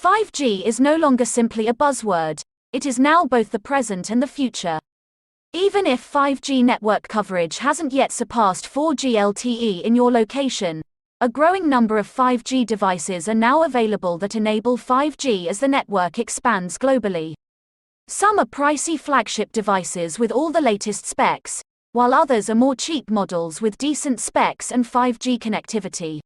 5G is no longer simply a buzzword, it is now both the present and the future. Even if 5G network coverage hasn't yet surpassed 4G LTE in your location, a growing number of 5G devices are now available that enable 5G as the network expands globally. Some are pricey flagship devices with all the latest specs, while others are more cheap models with decent specs and 5G connectivity.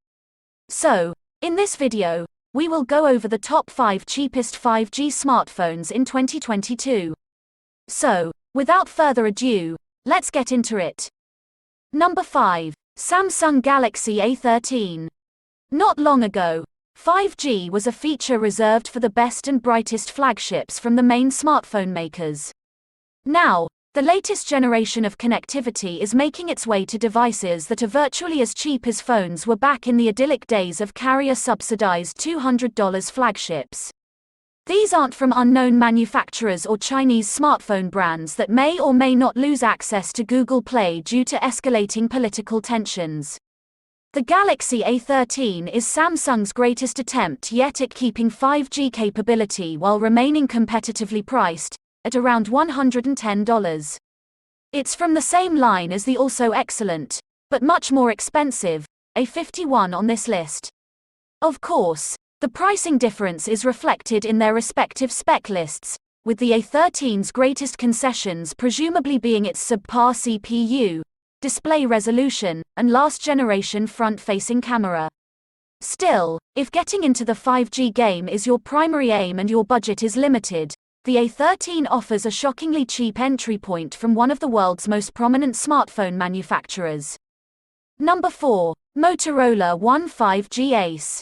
So, in this video, we will go over the top 5 cheapest 5G smartphones in 2022. So, without further ado, let's get into it. Number 5. Samsung Galaxy A13. Not long ago, 5G was a feature reserved for the best and brightest flagships from the main smartphone makers. Now, the latest generation of connectivity is making its way to devices that are virtually as cheap as phones were back in the idyllic days of carrier-subsidized $200 flagships. These aren't from unknown manufacturers or Chinese smartphone brands that may or may not lose access to Google Play due to escalating political tensions. The Galaxy A13 is Samsung's greatest attempt yet at keeping 5G capability while remaining competitively priced, at around $110. It's from the same line as the also excellent, but much more expensive, A51 on this list. Of course, the pricing difference is reflected in their respective spec lists, with the A13's greatest concessions presumably being its subpar CPU, display resolution, and last-generation front-facing camera. Still, if getting into the 5G game is your primary aim and your budget is limited, the A13 offers a shockingly cheap entry point from one of the world's most prominent smartphone manufacturers. Number 4. Motorola One 5G Ace.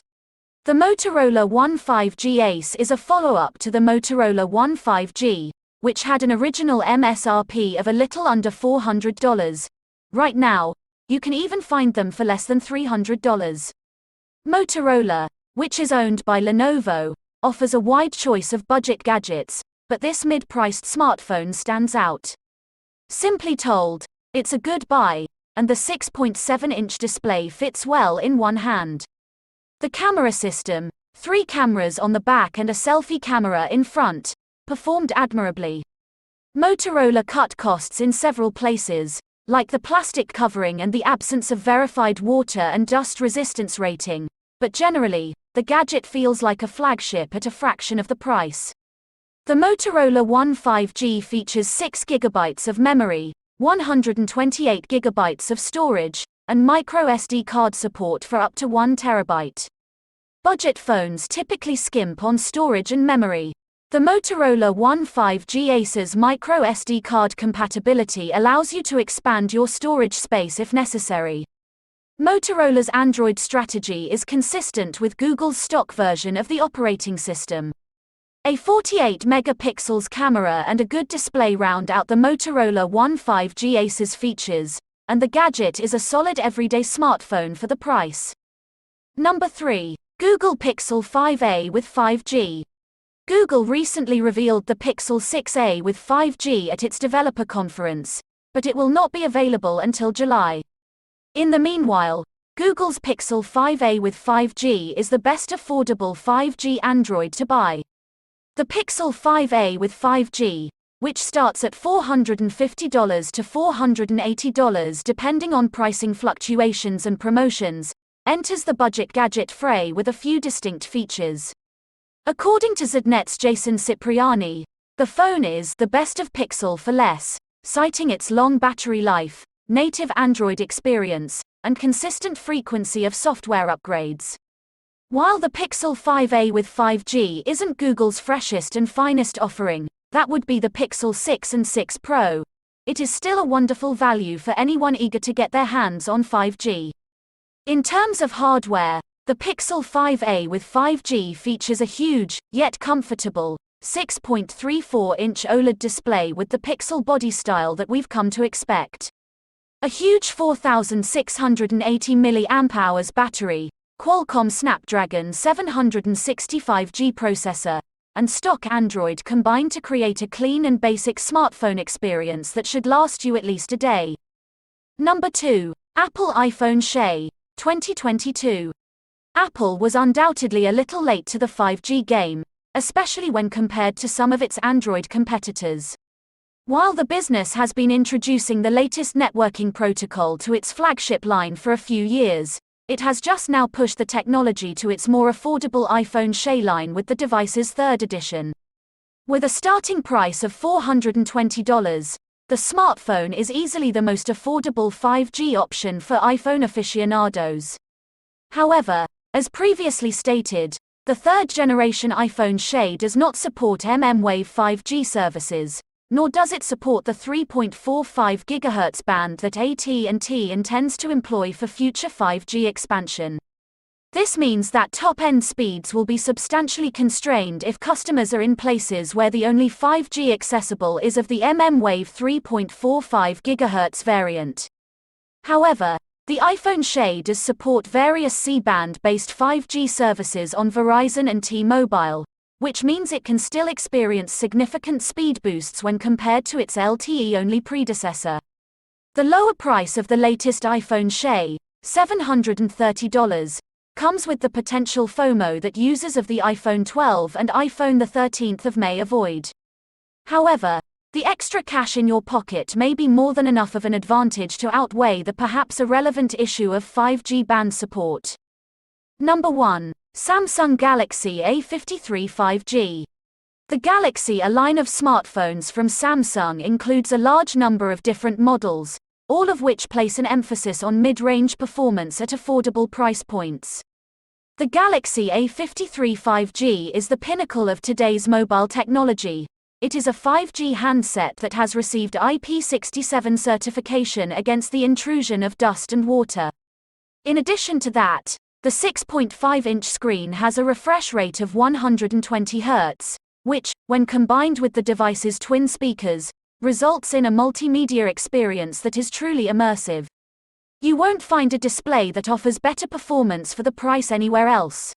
The Motorola One 5G Ace is a follow-up to the Motorola One 5G, which had an original MSRP of a little under $400. Right now, you can even find them for less than $300. Motorola, which is owned by Lenovo, offers a wide choice of budget gadgets, but this mid-priced smartphone stands out. Simply told, it's a good buy, and the 6.7-inch display fits well in one hand. The camera system, 3 cameras on the back and a selfie camera in front, performed admirably. Motorola cut costs in several places, like the plastic covering and the absence of verified water and dust resistance rating, but generally, the gadget feels like a flagship at a fraction of the price. The Motorola One 5G features 6 GB of memory, 128 GB of storage, and microSD card support for up to 1 TB. Budget phones typically skimp on storage and memory. The Motorola One 5G Ace's microSD card compatibility allows you to expand your storage space if necessary. Motorola's Android strategy is consistent with Google's stock version of the operating system. A 48 megapixels camera and a good display round out the Motorola One 5G Ace's features, and the gadget is a solid everyday smartphone for the price. Number 3. Google Pixel 5a with 5G. Google recently revealed the Pixel 6a with 5G at its developer conference, but it will not be available until July. In the meanwhile, Google's Pixel 5a with 5G is the best affordable 5G Android to buy. The Pixel 5a with 5G, which starts at $450 to $480 depending on pricing fluctuations and promotions, enters the budget gadget fray with a few distinct features. According to Zednet's Jason Cipriani, the phone is the best of Pixel for less, citing its long battery life, native Android experience, and consistent frequency of software upgrades. While the Pixel 5a with 5G isn't Google's freshest and finest offering, that would be the Pixel 6 and 6 Pro, it is still a wonderful value for anyone eager to get their hands on 5G. In terms of hardware, the Pixel 5a with 5G features a huge, yet comfortable, 6.34-inch OLED display with the Pixel body style that we've come to expect. A huge 4,680 mAh battery, Qualcomm Snapdragon 765G processor, and stock Android combine to create a clean and basic smartphone experience that should last you at least a day. Number 2. Apple iPhone SE, 2022. Apple was undoubtedly a little late to the 5G game, especially when compared to some of its Android competitors. While the business has been introducing the latest networking protocol to its flagship line for a few years, it has just now pushed the technology to its more affordable iPhone SE line with the device's third edition. With a starting price of $420, the smartphone is easily the most affordable 5G option for iPhone aficionados. However, as previously stated, the third-generation iPhone SE does not support mmWave 5G services, nor does it support the 3.45 GHz band that AT&T intends to employ for future 5G expansion. This means that top-end speeds will be substantially constrained if customers are in places where the only 5G accessible is of the mmWave 3.45 GHz variant. However, the iPhone SE does support various C-band-based 5G services on Verizon and T-Mobile, which means it can still experience significant speed boosts when compared to its LTE-only predecessor. The lower price of the latest iPhone SE, $730, comes with the potential FOMO that users of the iPhone 12 and iPhone 13 may avoid. However, the extra cash in your pocket may be more than enough of an advantage to outweigh the perhaps irrelevant issue of 5G band support. Number 1. Samsung Galaxy A53 5G. The Galaxy, a line of smartphones from Samsung, includes a large number of different models, all of which place an emphasis on mid-range performance at affordable price points. The Galaxy A53 5G is the pinnacle of today's mobile technology. It is a 5G handset that has received IP67 certification against the intrusion of dust and water. In addition to that, the 6.5-inch screen has a refresh rate of 120 Hz, which, when combined with the device's twin speakers, results in a multimedia experience that is truly immersive. You won't find a display that offers better performance for the price anywhere else.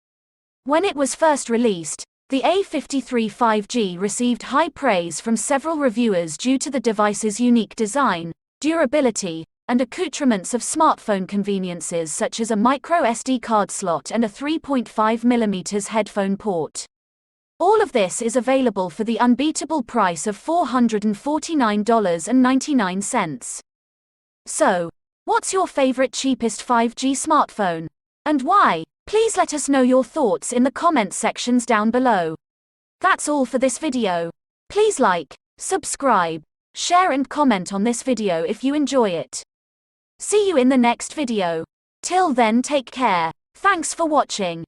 When it was first released, the A53 5G received high praise from several reviewers due to the device's unique design, durability, and accoutrements of smartphone conveniences such as a micro SD card slot and a 3.5mm headphone port. All of this is available for the unbeatable price of $449.99. So, what's your favorite cheapest 5G smartphone? And why? Please let us know your thoughts in the comments sections down below. That's all for this video. Please like, subscribe, share and comment on this video if you enjoy it. See you in the next video. Till then, take care. Thanks for watching.